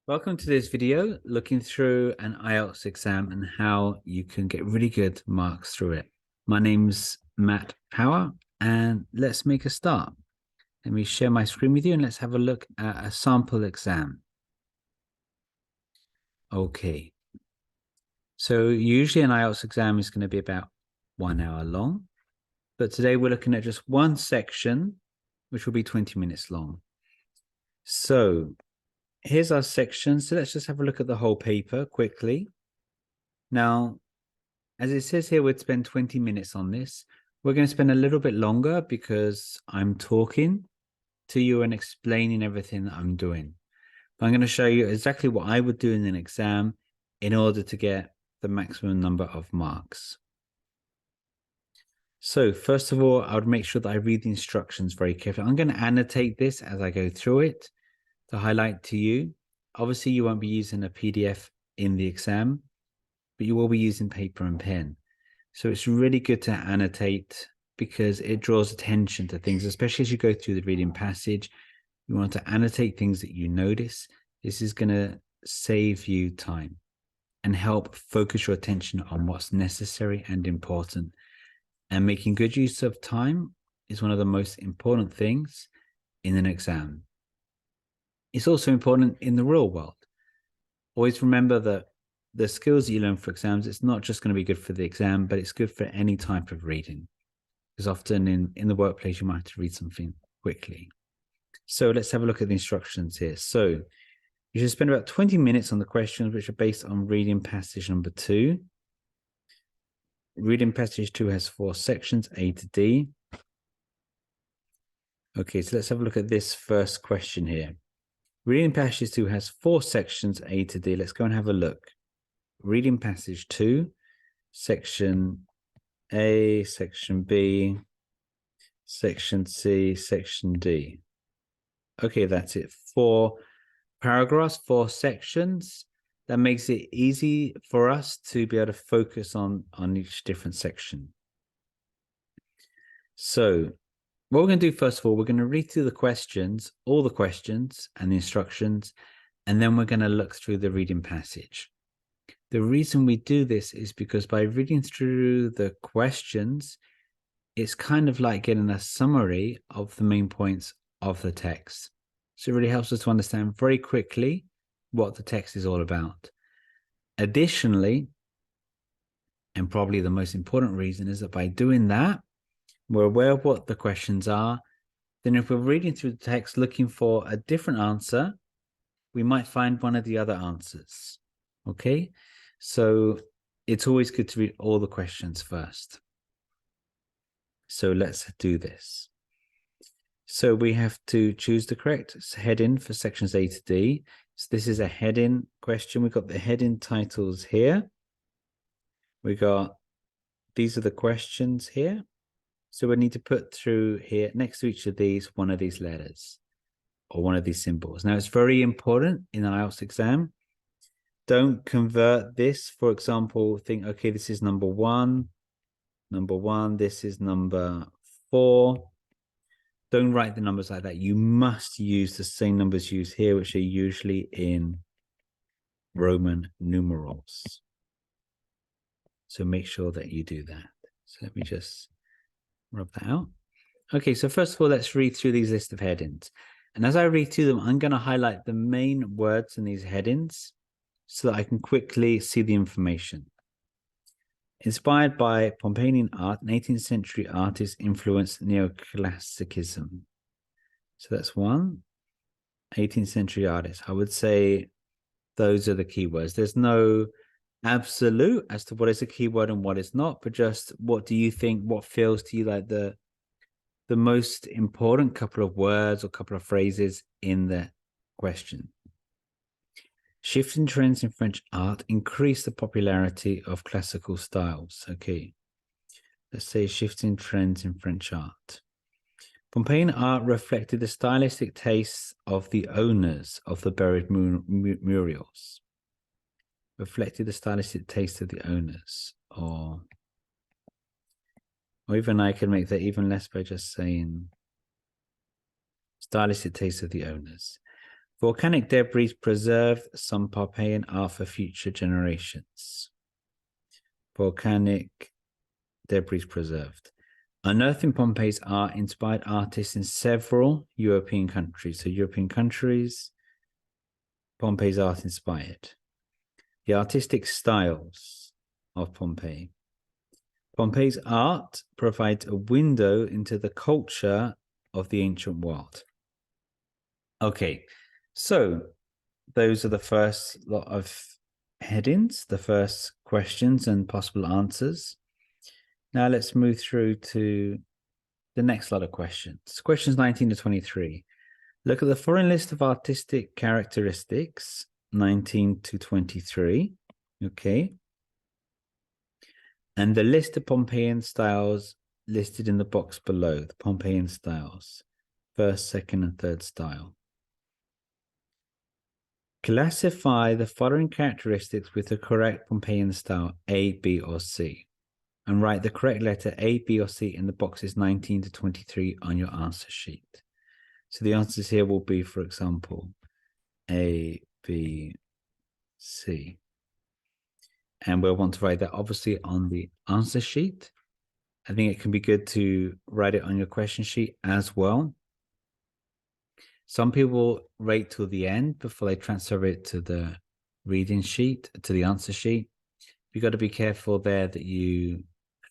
Welcome to this video looking through an IELTS exam and how you can get really good marks through it. My name's Matt Power and let's make a start. Let me share my screen with you and let's have a look at a sample exam. Okay. So usually an IELTS exam is going to be about 1 hour long, but today we're looking at just one section, which will be 20 minutes long. So here's our section. So let's just have a look at the whole paper quickly. Now, as it says here, we'd spend 20 minutes on this. We're going to spend a little bit longer because I'm talking to you and explaining everything that I'm doing. I'm going to show you exactly what I would do in an exam in order to get the maximum number of marks. So first of all, I would make sure that I read the instructions very carefully. I'm going to annotate this as I go through it to highlight to you. Obviously, you won't be using a PDF in the exam, but you will be using paper and pen. So it's really good to annotate because it draws attention to things, especially as you go through the reading passage. You want to annotate things that you notice. This is going to save you time and help focus your attention on what's necessary and important. And making good use of time is one of the most important things in an exam. It's also important in the real world. Always remember that the skills that you learn for exams, it's not just going to be good for the exam, but it's good for any type of reading. Because often in the workplace, you might have to read something quickly. So let's have a look at the instructions here. So you should spend about 20 minutes on the questions, which are based on reading passage number 2. Reading passage 2 has 4 sections, A to D. Okay, so let's have a look at this first question here. Reading passage 2 has 4 sections, A to D. Let's go and have a look. Reading passage 2, section A, section B, section C, section D. Okay, that's it. 4 paragraphs, 4 sections. That makes it easy for us to be able to focus on each different section. So what we're going to do, first of all, we're going to read through the questions, all the questions and the instructions, and then we're going to look through the reading passage. The reason we do this is because by reading through the questions, it's kind of like getting a summary of the main points of the text. So it really helps us to understand very quickly what the text is all about. Additionally, and probably the most important reason, is that by doing that, we're aware of what the questions are. Then if we're reading through the text looking for a different answer, we might find one of the other answers. Okay? So it's always good to read all the questions first. So let's do this. So we have to choose the correct heading for sections A to D. So this is a heading question. We've got the heading titles here. We got, these are the questions here. So we need to put through here, next to each of these, one of these letters or one of these symbols. Now, it's very important in an IELTS exam. Don't convert this. For example, think, okay, this is number 1. Number 1, this is number 4. Don't write the numbers like that. You must use the same numbers used here, which are usually in Roman numerals. So make sure that you do that. So let me just rub that out. Okay, so first of all, let's read through these list of headings. And as I read through them, I'm going to highlight the main words in these headings so that I can quickly see the information. Inspired by Pompeian art, an 18th century artist influenced neoclassicism. So that's one. 18th century artist. I would say those are the keywords. There's no absolute as to what is a keyword and what is not, but just what do you think, what feels to you like the most important couple of words or couple of phrases in the question. Shifting trends in French art increase the popularity of classical styles. Okay, let's say shifting trends in French art. Pompeian art reflected the stylistic tastes of the owners of the buried murals. Reflected the stylistic taste of the owners, or even I can make that even less by just saying stylistic taste of the owners. Volcanic debris preserve some Pompeian art for future generations. Volcanic debris preserved. Unearthing Pompeii's art inspired artists in several European countries. So European countries, Pompeii's art inspired. The artistic styles of Pompeii. Pompeii's art provides a window into the culture of the ancient world. Okay, so those are the first lot of headings, the first questions and possible answers. Now let's move through to the next lot of questions. Questions 19 to 23. Look at the following list of artistic characteristics, 19 to 23. Okay. And the list of Pompeian styles listed in the box below, the Pompeian styles, first, second, and third style. Classify the following characteristics with the correct Pompeian style A, B, or C, and write the correct letter A, B, or C in the boxes 19 to 23 on your answer sheet. So the answers here will be, for example, A, B, C. And we'll want to write that obviously on the answer sheet. I think it can be good to write it on your question sheet as well. Some people wait till the end before they transfer it to the reading sheet, to the answer sheet. You've got to be careful there that you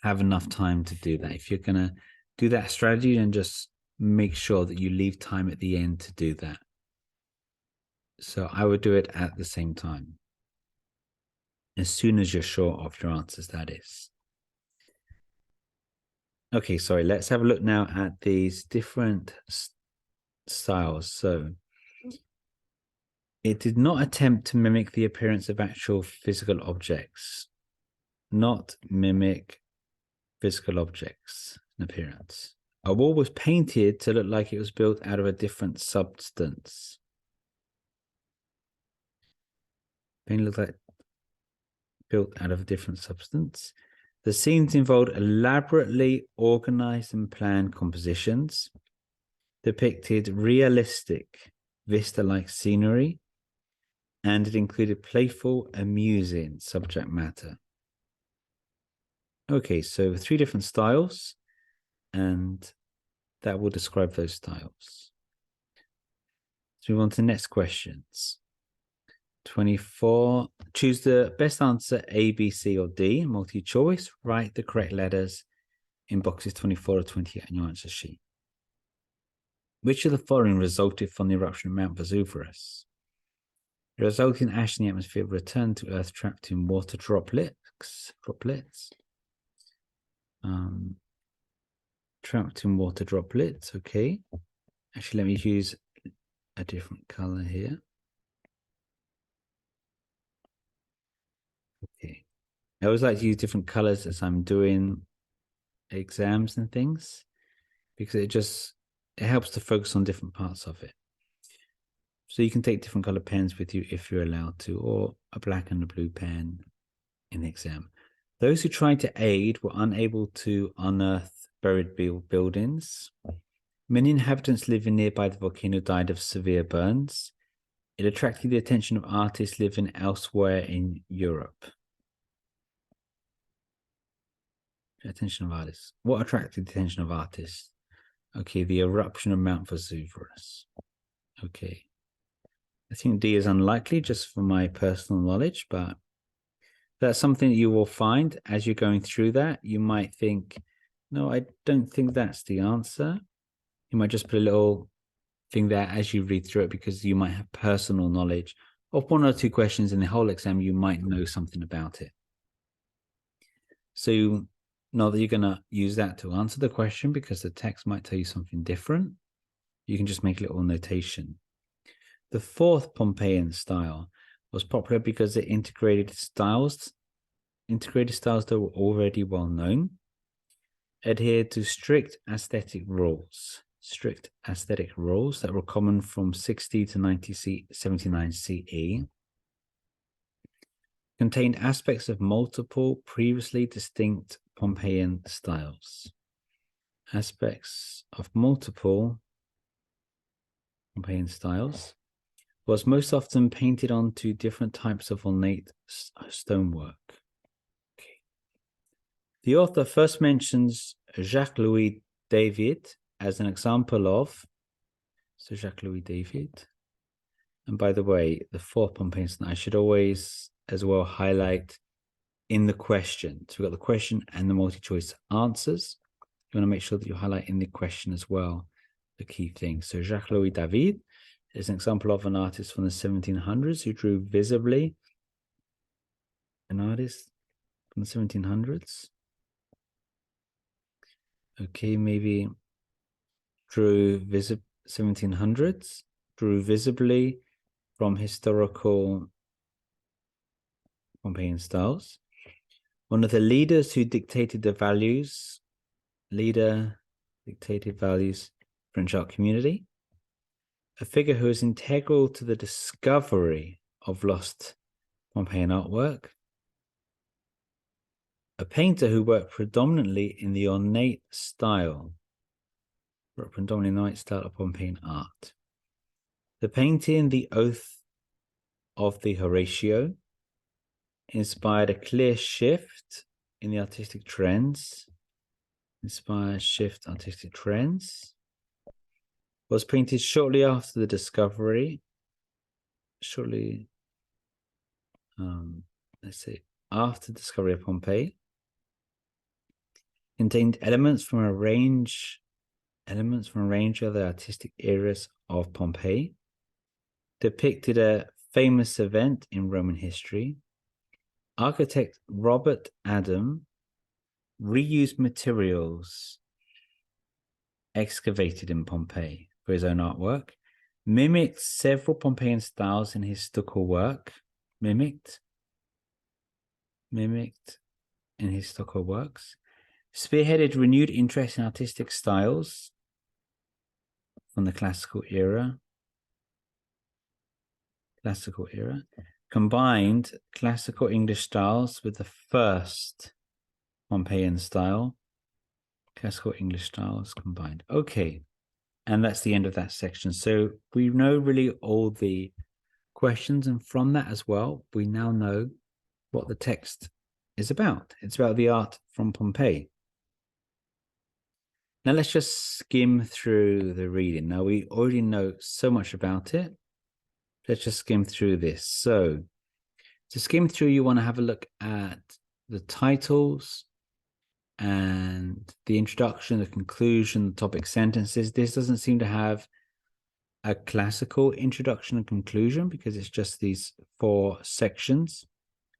have enough time to do that. If you're going to do that strategy, then just make sure that you leave time at the end to do that. So I would do it at the same time. As soon as you're sure of your answers, that is. Okay, sorry, let's have a look now at these different styles. So it did not attempt to mimic the appearance of actual physical objects. Not mimic physical objects in appearance. A wall was painted to look like it was built out of a different substance. Paint looked like built out of a different substance. The scenes involved elaborately organized and planned compositions, depicted realistic vista-like scenery, and it included playful, amusing subject matter. Okay, so 3 different styles, and that will describe those styles. So move on to the next questions. 24. Choose the best answer A, B, C, or D. Multi-choice. Write the correct letters in boxes 24 or 28 on your answer sheet. Which of the following resulted from the eruption of Mount Vesuvius? The resulting ash in the atmosphere returned to Earth trapped in water droplets. Trapped in water droplets. Okay. Actually, let me use a different color here. Okay. I always like to use different colors as I'm doing exams and things, because it helps to focus on different parts of it. So you can take different color pens with you if you're allowed to, or a black and a blue pen in the exam. Those who tried to aid were unable to unearth buried buildings. Many inhabitants living nearby the volcano died of severe burns. It attracted the attention of artists living elsewhere in Europe. Attention of artists. What attracted the attention of artists? Okay, the eruption of Mount Vesuvius. Okay. I think D is unlikely just from my personal knowledge, but that's something that you will find as you're going through that. You might think, no, I don't think that's the answer. You might just put a little thing there as you read through it, because you might have personal knowledge of 1 or 2 questions in the whole exam. You might know something about it. So not that you're going to use that to answer the question, because the text might tell you something different. You can just make a little notation. The 4th Pompeian style was popular because it integrated styles that were already well known, adhered to strict aesthetic rules that were common from 60 to 79 CE, contained aspects of multiple previously distinct Pompeian styles. Aspects of multiple Pompeian styles. was most often painted onto different types of ornate stonework. Okay. The author first mentions Jacques-Louis David as an example of, so Jacques-Louis David. And by the way, the fourth Pompeian I should always as well highlight in the question. So we've got the question and the multi-choice answers. You want to make sure that you highlight in the question as well the key things. So Jacques-Louis David is an example of an artist from the 1700s who drew visibly. An artist from the 1700s. Okay, maybe drew 1700s, drew visibly from historical Pompeian styles. One of the leaders who dictated the values, French art community. A figure who is integral to the discovery of lost Pompeian artwork. A painter who worked predominantly in the ornate style, of Pompeian art. The painting, The Oath of the Horatio, inspired a clear shift in the artistic trends. Was painted shortly after the discovery. After the discovery of Pompeii. Contained elements from a range of the artistic eras of Pompeii. Depicted a famous event in Roman history. Architect Robert Adam reused materials excavated in Pompeii for his own artwork. Mimicked several Pompeian styles in his stucco work. Mimicked in his stucco works. Spearheaded renewed interest in artistic styles from the classical era. Combined classical English styles with the first Pompeian style. Classical English styles combined. Okay. And that's the end of that section. So we know really all the questions. And from that as well, we now know what the text is about. It's about the art from Pompeii. Now let's just skim through the reading. Now we already know so much about it. Let's just skim through this. So to skim through, you want to have a look at the titles and the introduction, the conclusion, the topic sentences. This doesn't seem to have a classical introduction and conclusion because it's just these 4 sections.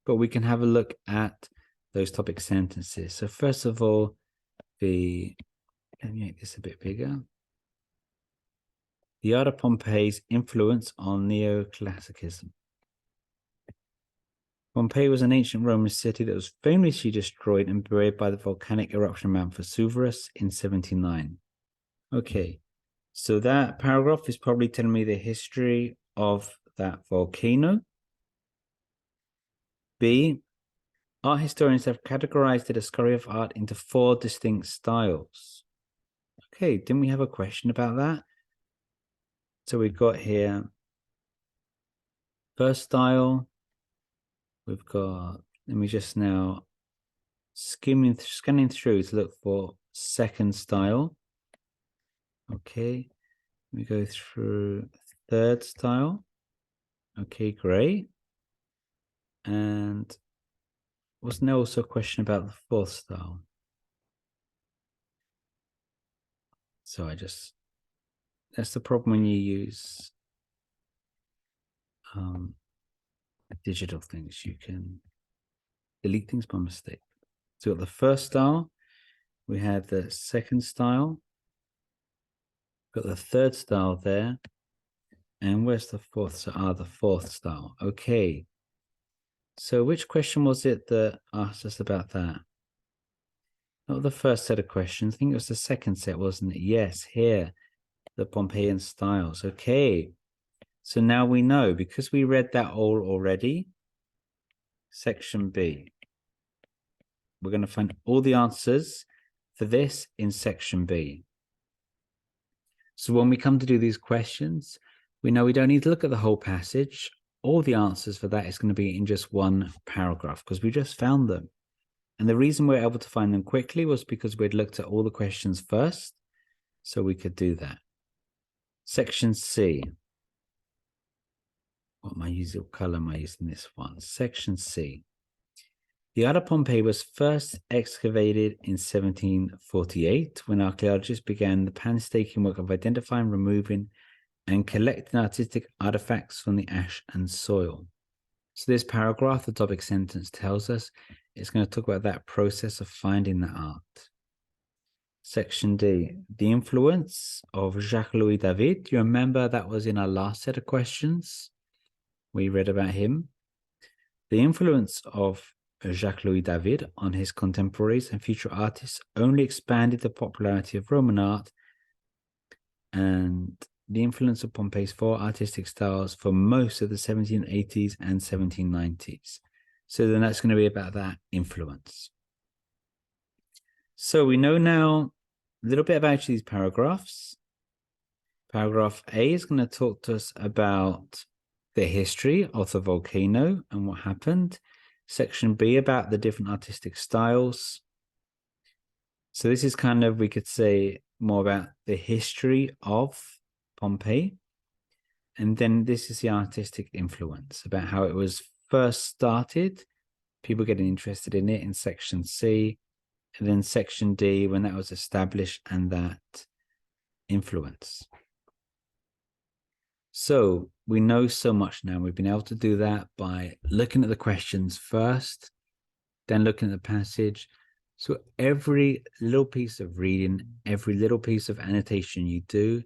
But we can have a look at those topic sentences. So first of all, let me make this a bit bigger. The art of Pompeii's influence on neoclassicism. Pompeii was an ancient Roman city that was famously destroyed and buried by the volcanic eruption of Mount Vesuvius in 79. Okay, so that paragraph is probably telling me the history of that volcano. B, art historians have categorized the discovery of art into 4 distinct styles. Okay, didn't we have a question about that? So we've got here first style. We've got, let me just now scanning through to look for second style. Okay, we go through third style. Okay, great. And wasn't there also a question about the fourth style? So that's the problem when you use digital things. You can delete things by mistake. So we've got the first style. We have the second style. We've got the third style there. And where's the fourth? So the fourth style. Okay. So which question was it that asked us about that? Not the first set of questions. I think it was the second set, wasn't it? Yes, here, the Pompeian styles. Okay. So now we know, because we read that all already, section B. We're going to find all the answers for this in section B. So when we come to do these questions, We know we don't need to look at the whole passage. All the answers for that is going to be in just one paragraph because we just found them. And the reason we're able to find them quickly was because we'd looked at all the questions first, so we could do that. Section C. What am I using? What color am I using this one? Section C. The Ada Pompeii was first excavated in 1748 when archaeologists began the painstaking work of identifying, removing, and collecting artistic artifacts from the ash and soil. So this paragraph, the topic sentence tells us, it's going to talk about that process of finding the art. Section D, the influence of Jacques-Louis David. You remember that was in our last set of questions. We read about him. The influence of Jacques-Louis David on his contemporaries and future artists only expanded the popularity of Roman art, and the influence of Pompeii's four artistic styles for most of the 1780s and 1790s. So then that's going to be about that influence. So we know now a little bit about these paragraphs. Paragraph A is going to talk to us about the history of the volcano and what happened. Section B about the different artistic styles. So this is kind of, we could say, more about the history of Pompeii. And then this is the artistic influence, about how it was first started, people getting interested in it in section C, and then section D, when that was established and that influence. So we know so much now. We've been able to do that by looking at the questions first, then looking at the passage. So every little piece of reading, every little piece of annotation you do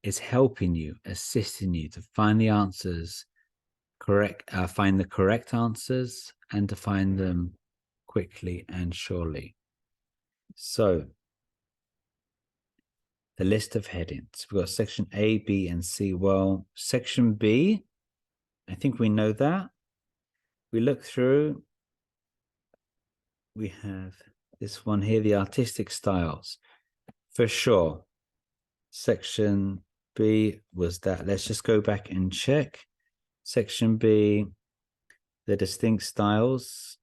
is helping you, assisting you to find the answers find the correct answers and to find them quickly and surely. So the list of headings, we've got section A, B, and C. Well, section B, I think we know that. We look through, we have this one here, the artistic styles, for sure. Section B was that. Let's just go back and check. Section B, the distinct styles,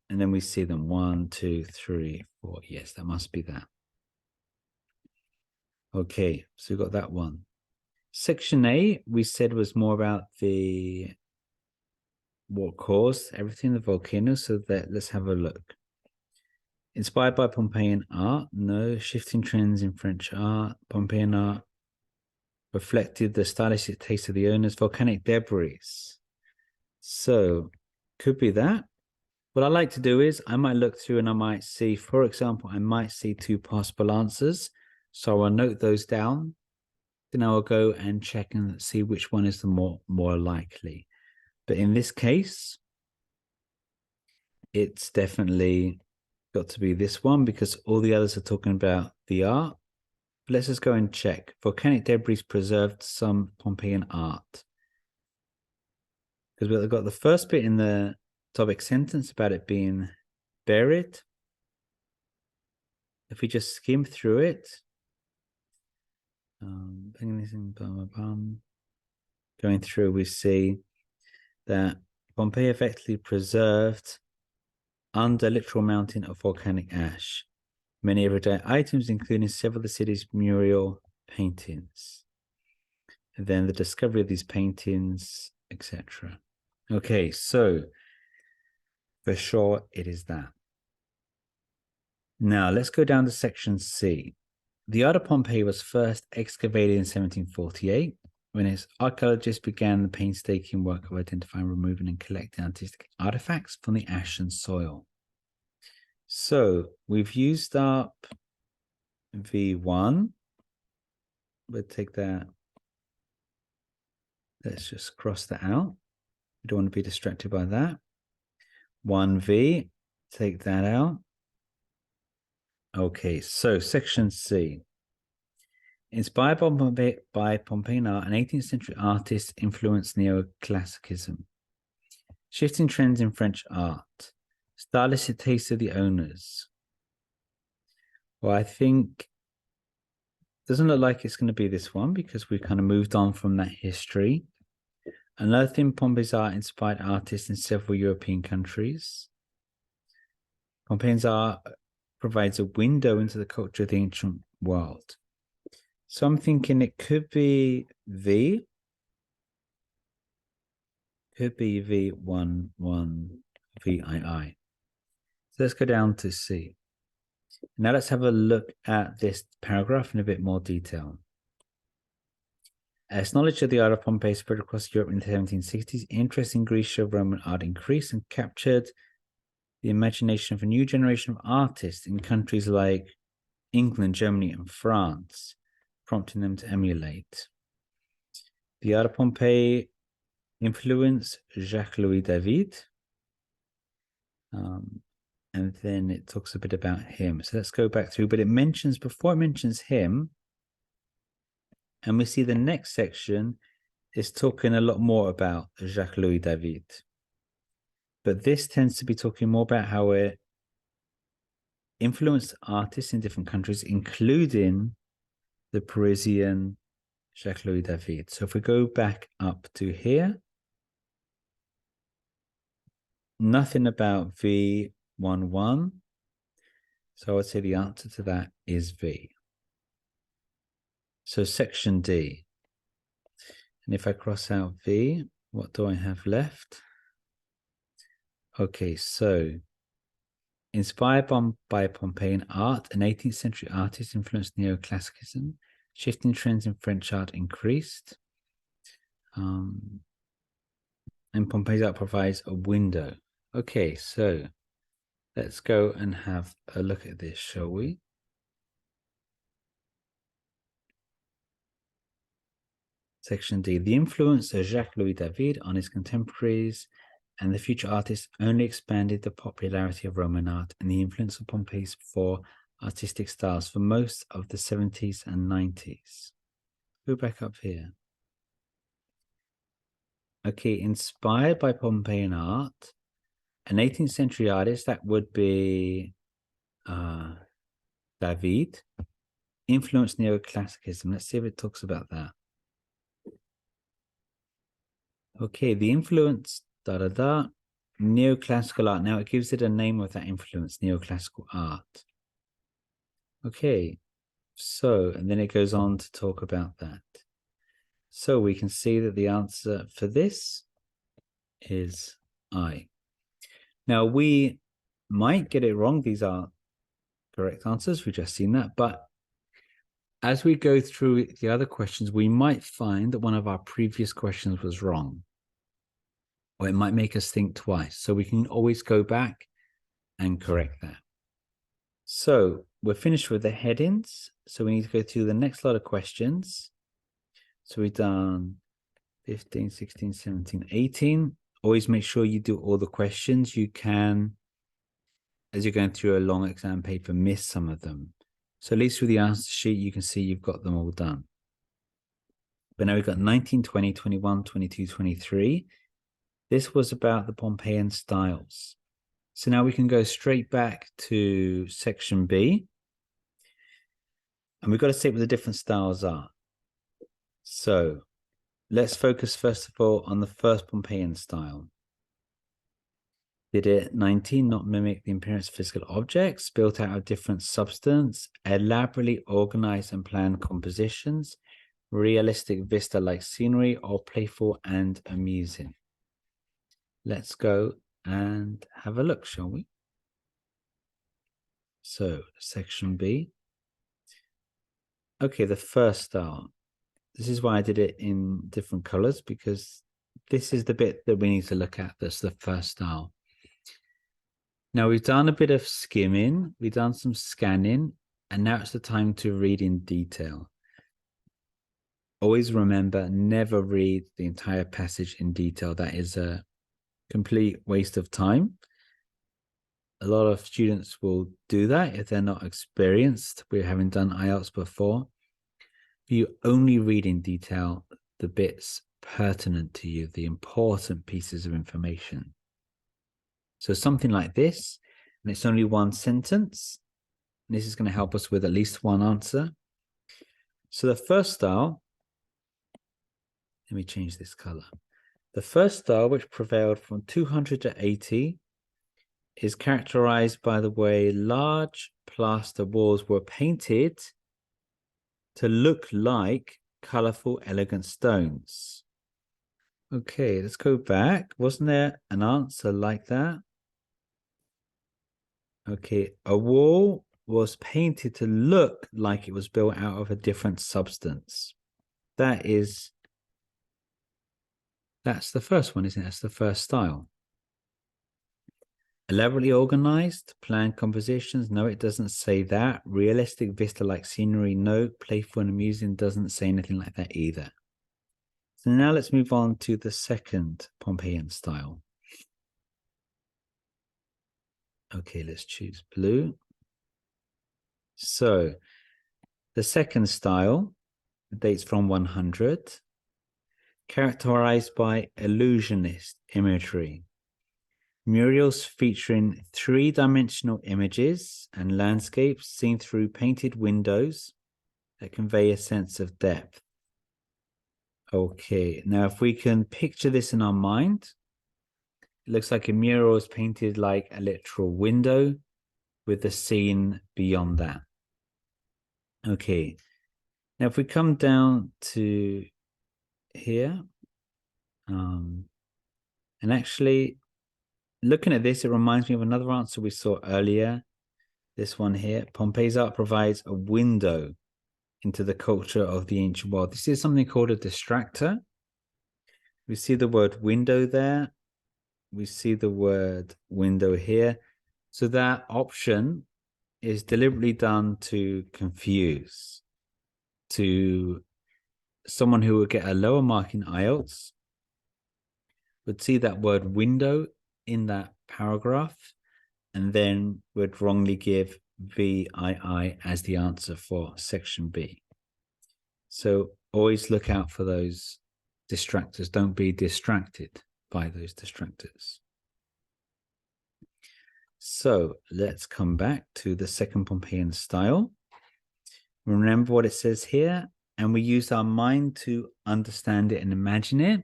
and then we see them 1, 2, 3, 4. Yes, that must be that. Okay, so we got that one. Section A, we said was more about what caused everything, the volcano. So let's have a look. Inspired by Pompeian art? No. Shifting trends in French art. Pompeian art reflected the stylistic taste of the owners. Volcanic debris. So could be that. What I like to do is I might look through and I might see, for example, I might see 2 possible answers. So I'll note those down. Then I'll go and check and see which one is the more likely. But in this case, it's definitely got to be this one because all the others are talking about the art. But let's just go and check. Volcanic debris preserved some Pompeian art. Because we've got the first bit in the topic sentence about it being buried. If we just skim through it, going through, we see that Pompeii effectively preserved under literal mountain of volcanic ash many everyday items, including several of the city's mural paintings. And then the discovery of these paintings, etc. Okay, so for sure it is that. Now let's go down to section C. The Ada Pompeii was first excavated in 1748 when its archaeologists began the painstaking work of identifying, removing, and collecting artistic artifacts from the ash and soil. So we've used up V1. We'll take that. Let's just cross that out. We don't want to be distracted by that. 1V, take that out. Okay, so section C. Inspired by Pompeian art, an 18th century artist influenced neoclassicism. Shifting trends in French art. Stylistic taste of the owners. Well, I think Doesn't look like it's going to be this one because we kind of moved on from that history. Unearthing Pompey's art inspired artists in several European countries. Pompeian's art provides a window into the culture of the ancient world. So I'm thinking it could be V. Could be V11 VII. So let's go down to C. Now let's have a look at this paragraph in a bit more detail. As knowledge of the art of Pompeii spread across Europe in the 1760s, interest in Greco-Roman art increased and captured the imagination of a new generation of artists in countries like England, Germany, and France, prompting them to emulate. The art of Pompeii influenced Jacques-Louis David, and then it talks a bit about him. So let's go back through, but it mentions, before it mentions him, and we see the next section is talking a lot more about Jacques-Louis David. But this tends to be talking more about how it influenced artists in different countries, including the Parisian Jacques-Louis David. So if we go back up to here, nothing about V11. So I would say the answer to that is V. So section D. And if I cross out V, what do I have left? Okay, so inspired by Pompeian art, an 18th century artist influenced neoclassicism. Shifting trends in French art increased. And Pompeii's art provides a window. Okay, so let's go and have a look at this, shall we? Section D. The influence of Jacques-Louis David on his contemporaries and the future artists only expanded the popularity of Roman art and the influence of Pompeii's four artistic styles for most of the 70s and 90s. Go back up here. Okay, inspired by Pompeian art, an 18th century artist, that would be David, influenced neoclassicism. Let's see if it talks about that. Okay, the influence, neoclassical art. Now it gives it a name of that influence, neoclassical art. Okay, so, and then it goes on to talk about that. So we can see that the answer for this is I. Now we might get it wrong. These are correct answers. We've just seen that. But as we go through the other questions, we might find that one of our previous questions was wrong. Or it might make us think twice. So we can always go back and correct that. So we're finished with the headings. So we need to go through the next lot of questions. So we've done 15, 16, 17, 18. Always make sure you do all the questions. You can, as you're going through a long exam paper, miss some of them. So at least with the answer sheet, you can see you've got them all done. But now we've got 19, 20, 21, 22, 23. This was about the Pompeian styles. So now we can go straight back to section B. And we've got to see what the different styles are. So let's focus first of all on the first Pompeian style. Did it 19 not mimic the appearance of physical objects, built out of different substance, elaborately organized and planned compositions, realistic vista-like scenery, or playful and amusing? Let's go and have a look, shall we? So, section B. Okay, the first style. This is why I did it in different colors, because this is the bit that we need to look at. That's the first style. Now, we've done a bit of skimming, we've done some scanning, and now it's the time to read in detail. Always remember, never read the entire passage in detail. That is a complete waste of time. A lot of students will do that if they're not experienced with having done IELTS before. You only read in detail the bits pertinent to you, the important pieces of information. So something like this, and it's only one sentence. And this is going to help us with at least one answer. So the first style, let me change this color. The first style, which prevailed from 200 to 80, is characterized by the way large plaster walls were painted to look like colorful, elegant stones. Okay, let's go back. Wasn't there an answer like that? Okay, a wall was painted to look like it was built out of a different substance. That's the first one, isn't it? That's the first style. Elaborately organized, planned compositions. No, it doesn't say that. Realistic vista-like scenery. No, playful and amusing doesn't say anything like that either. So now let's move on to the second Pompeian style. Okay, let's choose blue. So the second style dates from 100, characterized by illusionist imagery. Murals featuring three-dimensional images and landscapes seen through painted windows that convey a sense of depth. Okay, now if we can picture this in our mind, it looks like a mural is painted like a literal window with the scene beyond that. Okay, now if we come down to here, and actually looking at this, it reminds me of another answer we saw earlier. This one here, Pompeii's art provides a window into the culture of the ancient world. This is something called a distractor. We see the word window there. We see the word window here. So that option is deliberately done to confuse. To someone who would get a lower mark in IELTS would see that word window in that paragraph and then would wrongly give VII as the answer for section B. So always look out for those distractors. Don't be distracted by those distractors. So let's come back to the second Pompeian style. Remember what it says here, and we use our mind to understand it and imagine it.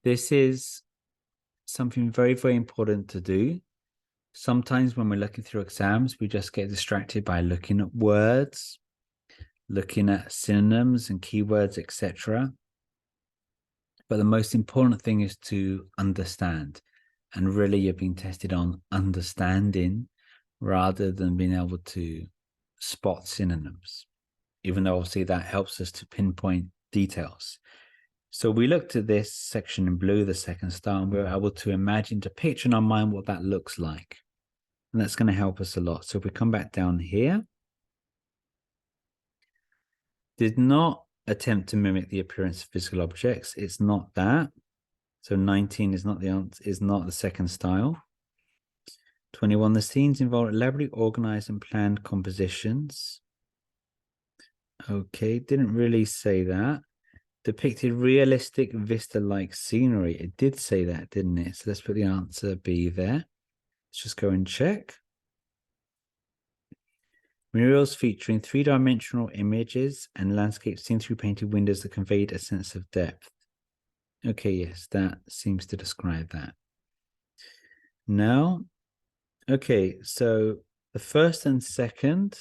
This is something very, very important to do. Sometimes when we're looking through exams, we just get distracted by looking at words, looking at synonyms and keywords, etc. But the most important thing is to understand. And really, you're being tested on understanding rather than being able to spot synonyms, even though obviously that helps us to pinpoint details. So we looked at this section in blue, the second style, and we were able to imagine, to picture in our mind what that looks like. And that's going to help us a lot. So if we come back down here, did not attempt to mimic the appearance of physical objects. It's not that. So 19 is not the answer, is not the second style. 21, the scenes involve elaborately organized and planned compositions. Okay, didn't really say that. Depicted realistic vista-like scenery. It did say that, didn't it? So let's put the answer B there. Let's just go and check. Murals featuring three-dimensional images and landscapes seen through painted windows that conveyed a sense of depth. Okay, yes, that seems to describe that. Now, okay, so the first and second,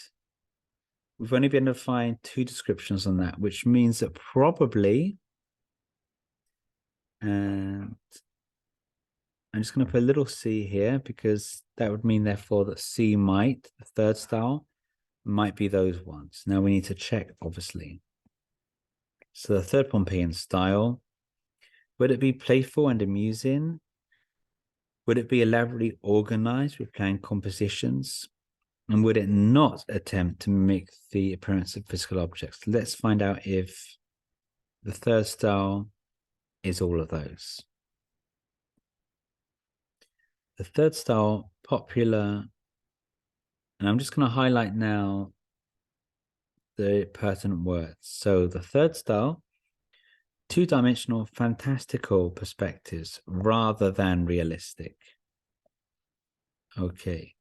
we've only been able to find two descriptions on that, which means that probably, and I'm just going to put a little C here because that would mean therefore that C might, the third style, might be those ones. Now we need to check, obviously. So the third Pompeian style, would it be playful and amusing? Would it be elaborately organized with planned compositions? And would it not attempt to mimic the appearance of physical objects? Let's find out if the third style is all of those. The third style, popular, and I'm just going to highlight now the pertinent words. So the third style, two-dimensional fantastical perspectives rather than realistic. Okay.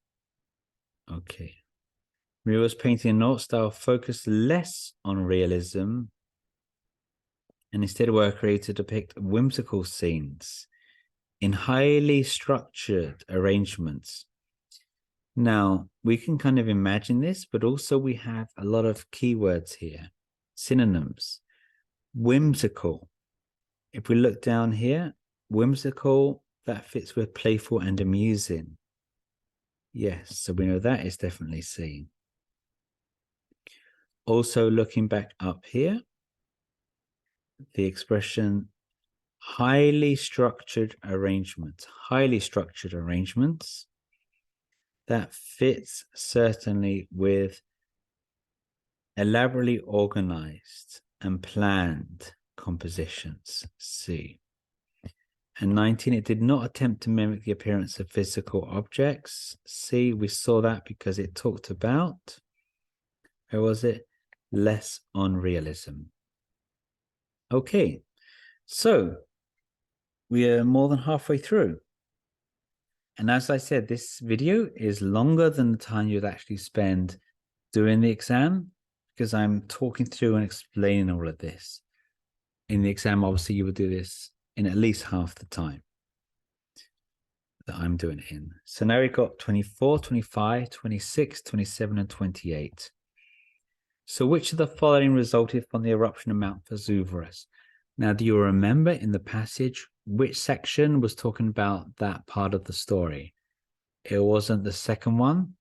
Murillo's painting and art style focused less on realism and instead were created to depict whimsical scenes in highly structured arrangements. Now, we can kind of imagine this, but also we have a lot of keywords here, synonyms. Whimsical. If we look down here, whimsical, that fits with playful and amusing. Yes, so we know that is definitely seen. Also, looking back up here, the expression highly structured arrangements, that fits certainly with elaborately organized and planned compositions, C. And 19, it did not attempt to mimic the appearance of physical objects. C, we saw that because it talked about, where was it? Less on realism. Okay, so we are more than halfway through. And as I said, this video is longer than the time you'd actually spend doing the exam, because I'm talking through and explaining all of this. In the exam, obviously, you would do this in at least half the time that I'm doing it in. So now we've got 24, 25, 26, 27, and 28. So which of the following resulted from the eruption of Mount Vesuvius? Now, do you remember in the passage which section was talking about that part of the story? It wasn't the second one,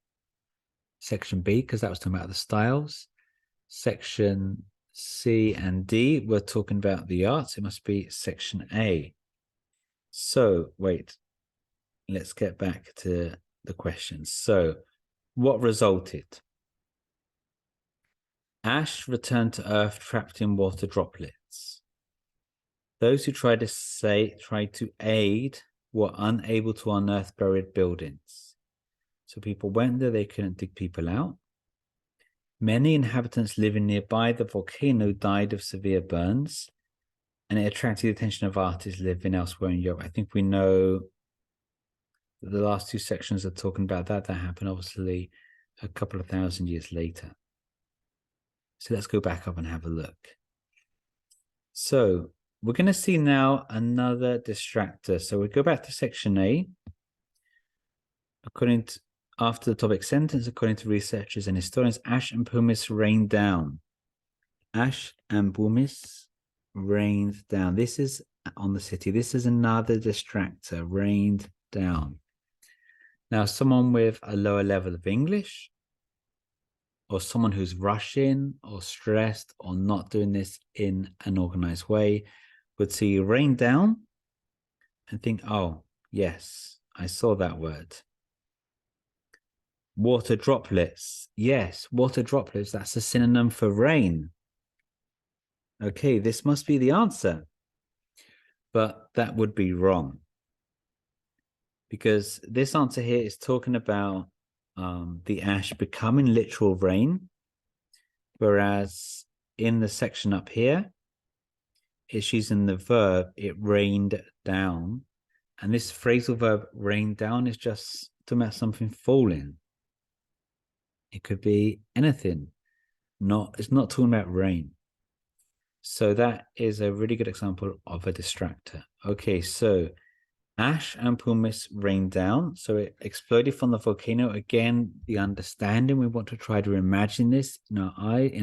section B, because that was talking about the styles. Section C and D were talking about the arts. It must be section A. So, wait, let's get back to the questions. So, what resulted? Ash returned to Earth trapped in water droplets. Those who tried to aid were unable to unearth buried buildings. So people went there, they couldn't dig people out. Many inhabitants living nearby the volcano died of severe burns, and it attracted the attention of artists living elsewhere in Europe. I think we know that the last two sections are talking about that. That happened obviously a couple of thousand years later. So let's go back up and have a look. So we're going to see now another distractor. So we go back to section A. After the topic sentence, according to researchers and historians, ash and pumice rained down. Ash and pumice rained down. This is on the city. This is another distractor, rained down. Now, someone with a lower level of English, or someone who's rushing or stressed or not doing this in an organized way, would see rain down and think, oh, yes, I saw that word. Water droplets. Yes, water droplets. That's a synonym for rain. Okay, this must be the answer. But that would be wrong. Because this answer here is talking about the ash becoming literal rain. Whereas in the section up here, it's using the verb, it rained down. And this phrasal verb, rain down, is just talking about something falling. It could be anything. It's not talking about rain. So that is a really good example of a distractor. Okay, so ash and pumice rained down. So it exploded from the volcano. Again, the understanding, we want to try to imagine this in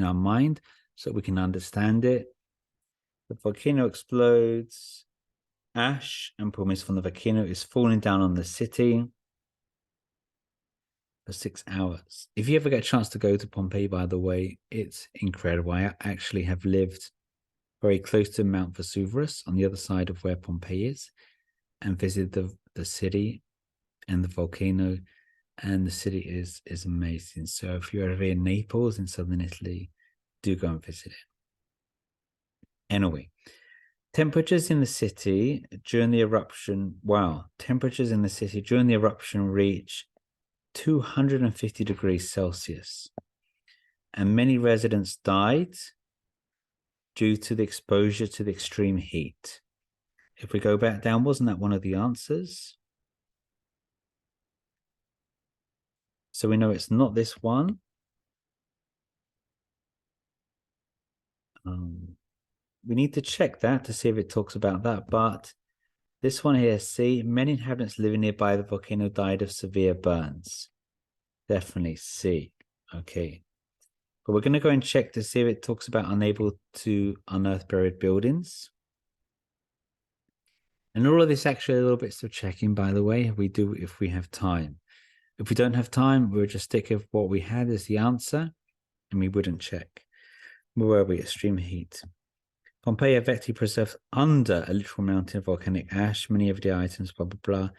our mind, so we can understand it. The volcano explodes. Ash and pumice from the volcano is falling down on the city for 6 hours. If you ever get a chance to go to Pompeii, by the way, it's incredible. I actually have lived very close to Mount Vesuvius on the other side of where Pompeii is, and visited the city and the volcano, and the city is amazing. So if you're ever in Naples in southern Italy, do go and visit it. Anyway, temperatures in the city during the eruption, temperatures in the city during the eruption reach 250 degrees Celsius. And many residents died due to the exposure to the extreme heat. If we go back down, wasn't that one of the answers? So we know it's not this one. We need to check that to see if it talks about that. But this one here, C, many inhabitants living nearby the volcano died of severe burns. Definitely C. Okay. But we're going to go and check to see if it talks about unable to unearth buried buildings. And all of this actually a little bits of checking, by the way, we do if we have time. If we don't have time, we'll just stick with what we had as the answer, and we wouldn't check. Where were we? Extreme heat. Pompeii effectively preserves under a literal mountain of volcanic ash, many everyday items, blah, blah, blah.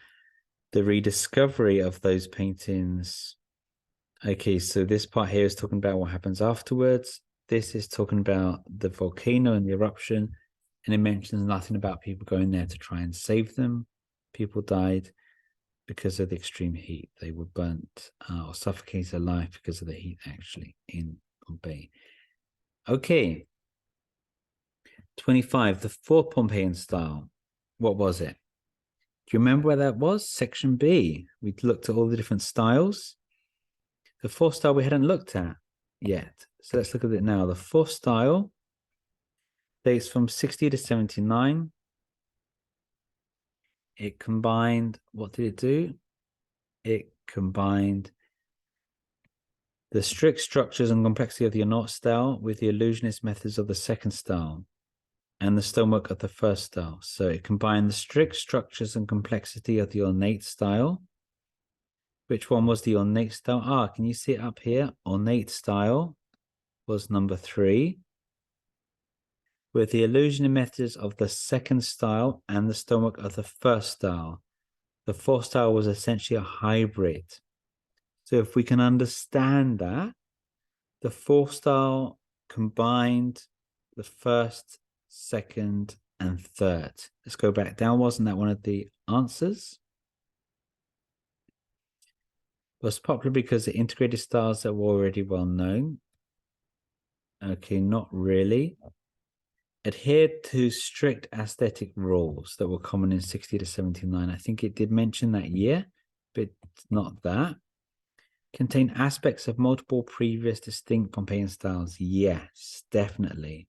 The rediscovery of those paintings. Okay, so this part here is talking about what happens afterwards. This is talking about the volcano and the eruption, and it mentions nothing about people going there to try and save them. People died because of the extreme heat. They were burnt or suffocated alive because of the heat, actually, in Pompeii. Okay. 25, the fourth Pompeian style. What was it? Do you remember where that was? Section B. We looked at all the different styles. The fourth style we hadn't looked at yet. So let's look at it now. The fourth style dates from 60 to 79. It combined, what did it do? It combined the strict structures and complexity of the ornate style with the illusionist methods of the second style and the stonework of the first style. So it combined the strict structures and complexity of the ornate style. Which one was the ornate style? Can you see it up here? Ornate style was number 3. With the illusionist methods of the second style and the stonework of the first style. The fourth style was essentially a hybrid. So if we can understand that, the fourth style combined the first, second, and third. Let's go back down. Wasn't that one of the answers? It was popular because it integrated styles that were already well known. Okay, not really. Adhered to strict aesthetic rules that were common in 60 to 79. I think it did mention that year, but not that. Contain aspects of multiple previous distinct Pompeian styles. Yes, definitely.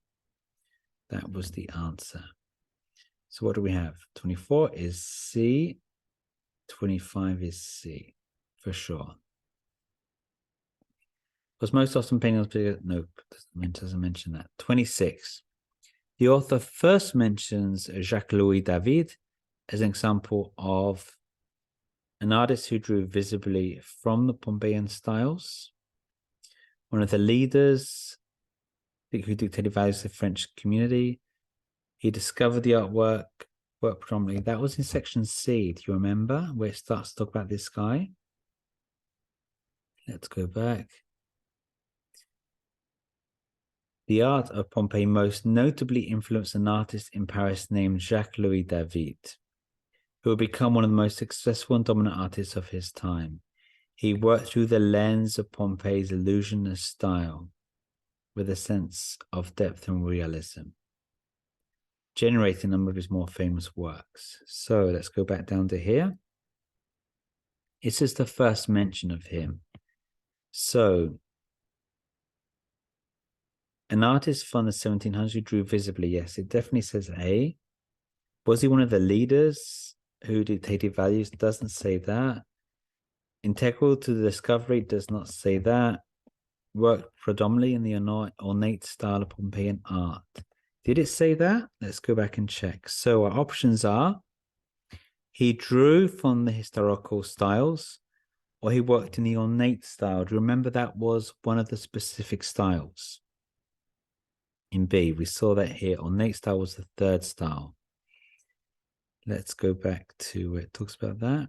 That was the answer. So what do we have? 24 is C. 25 is C, for sure. Was most often paintings bigger? Nope, doesn't mention that. 26. The author first mentions Jacques-Louis David as an example of an artist who drew visibly from the Pompeian styles. One of the leaders who dictated values of the French community. He discovered the artwork, worked predominantly. That was in section C. Do you remember where it starts to talk about this guy? Let's go back. The art of Pompeii most notably influenced an artist in Paris named Jacques-Louis David, who would become one of the most successful and dominant artists of his time. He worked through the lens of Pompeii's illusionist style with a sense of depth and realism, generating a number of his more famous works. So let's go back down to here. This is the first mention of him. So, an artist from the 1700s who drew visibly. Yes, it definitely says A. Was he one of the leaders who dictated values? Doesn't say that. Integral to the discovery does not say that. Worked predominantly in the ornate style of Pompeian art. Did it say that? Let's go back and check. So our options are he drew from the historical styles or he worked in the ornate style. Do you remember that was one of the specific styles? In B, we saw that here. Ornate style was the third style. Let's go back to where it talks about that.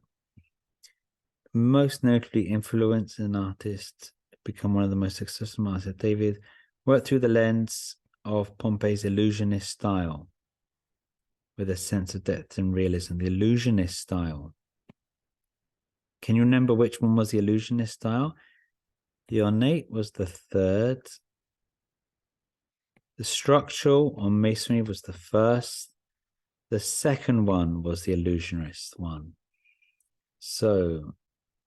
Most notably influenced an artist, become one of the most successful artists. David worked through the lens of Pompeii's illusionist style with a sense of depth and realism. The illusionist style. Can you remember which one was the illusionist style? The ornate was the third. The structural or masonry was the first. The second one was the illusionist one. So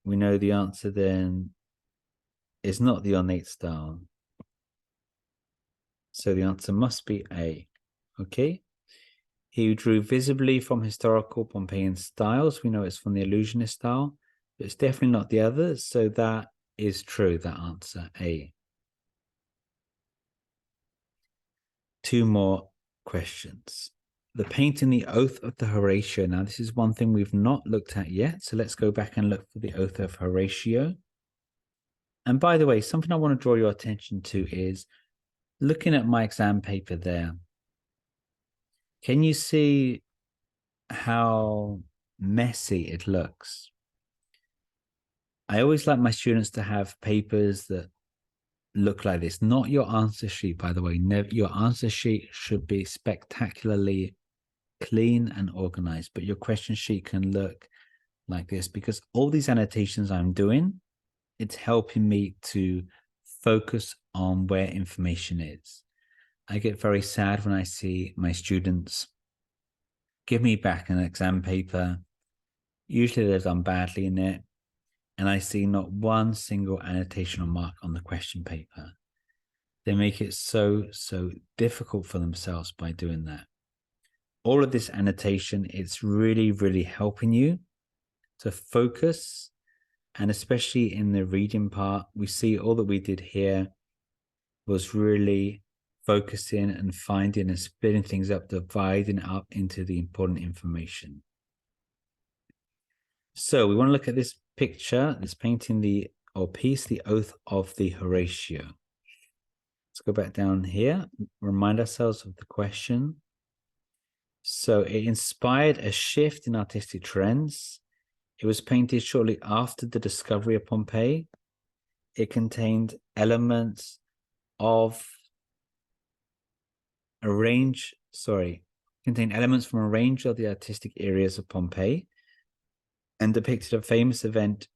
we know the answer then is not the ornate style. So the answer must be A. Okay. He drew visibly from historical Pompeian styles. We know it's from the illusionist style, but it's definitely not the others. So that is true, that answer, A. Two more questions. The painting The Oath of the Horatio. Now, this is one thing we've not looked at yet. So let's go back and look for The Oath of Horatio. And by the way, something I want to draw your attention to is looking at my exam paper there. Can you see how messy it looks? I always like my students to have papers that look like this. Not your answer sheet, by the way. Your answer sheet should be spectacularly clean and organized, but your question sheet can look like this because all these annotations I'm doing, it's helping me to focus on where information is. I get very sad when I see my students give me back an exam paper. Usually they've done badly in it, and I see not one single annotation or mark on the question paper. They make it so difficult for themselves by doing that. All of this annotation, it's really, really helping you to focus. And especially in the reading part, we see all that we did here was really focusing and finding and splitting things up, dividing up into the important information. So we want to look at this picture, this painting, The Oath of the Horatio. Let's go back down here, remind ourselves of the question. So it inspired a shift in artistic trends. It was painted shortly after the discovery of Pompeii. It contained elements of contained elements from a range of the artistic areas of Pompeii and depicted a famous event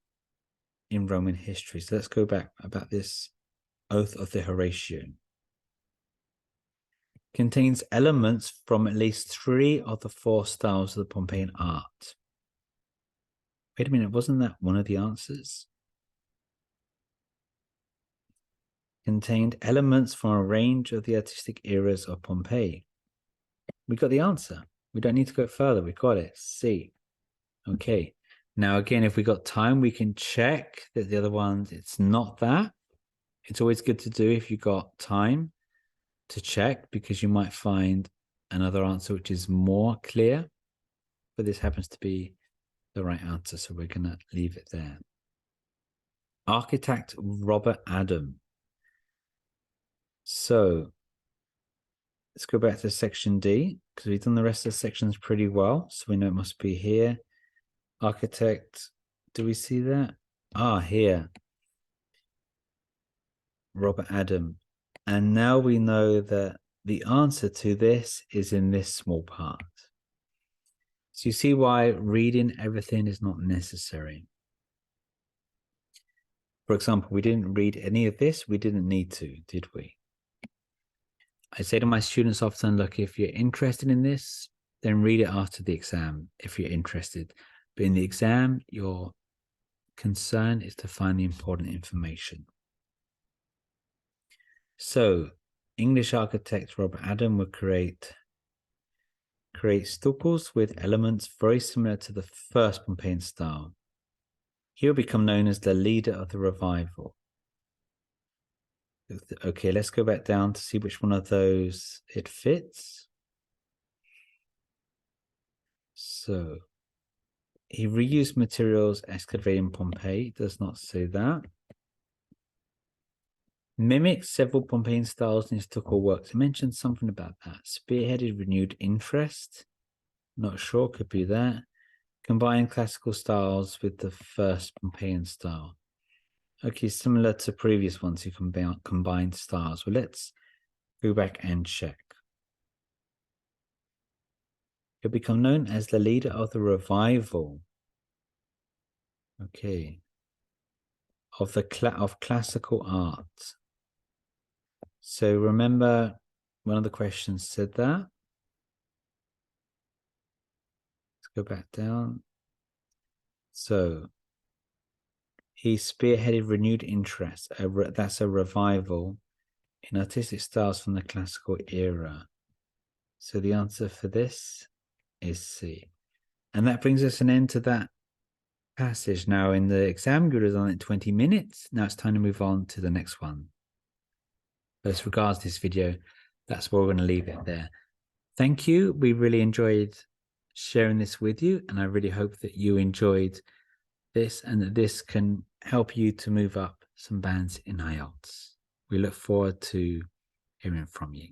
in Roman history. So let's go back about this Oath of the Horatio. Contains elements from at least 3 of the 4 styles of the Pompeian art. Wait a minute, wasn't that one of the answers? Contained elements from a range of the artistic eras of Pompeii. We got the answer. We don't need to go further. We got it. C. Okay. Now, again, if we got time, we can check that the other ones, it's not that. It's always good to do if you got time to check because you might find another answer which is more clear. But this happens to be the right answer, so we're going to leave it there. Architect Robert Adam. So let's go back to section D because we've done the rest of the sections pretty well. So we know it must be here. Architect, do we see that? Ah, here. Robert Adam. And now we know that the answer to this is in this small part. So you see why reading everything is not necessary. For example, we didn't read any of this. We didn't need to, did we? I say to my students often, look, if you're interested in this, then read it after the exam if you're interested. But in the exam, your concern is to find the important information. So English architect Robert Adam would create stuccos with elements very similar to the first Pompeian style. He will become known as the leader of the revival. Okay, let's go back down to see which one of those it fits. So he reused materials excavated in Pompeii. Does not say that. Mimics several Pompeian styles in his stucco works. It mentioned something about that. Spearheaded renewed interest. Not sure, could be that. Combined classical styles with the first Pompeian style. Okay, similar to previous ones who combined styles. Well, let's go back and check. He'll become known as the leader of the revival. Okay. Of classical art. So remember, one of the questions said that. Let's go back down. So he spearheaded renewed interest. That's a revival in artistic styles from the classical era. So the answer for this is C. And that brings us an end to that passage. Now in the exam, you would have done it 20 minutes. Now it's time to move on to the next one. As regards this video, that's where we're going to leave it there. Thank you. We really enjoyed sharing this with you, and I really hope that you enjoyed this and that this can help you to move up some bands in IELTS. We look forward to hearing from you.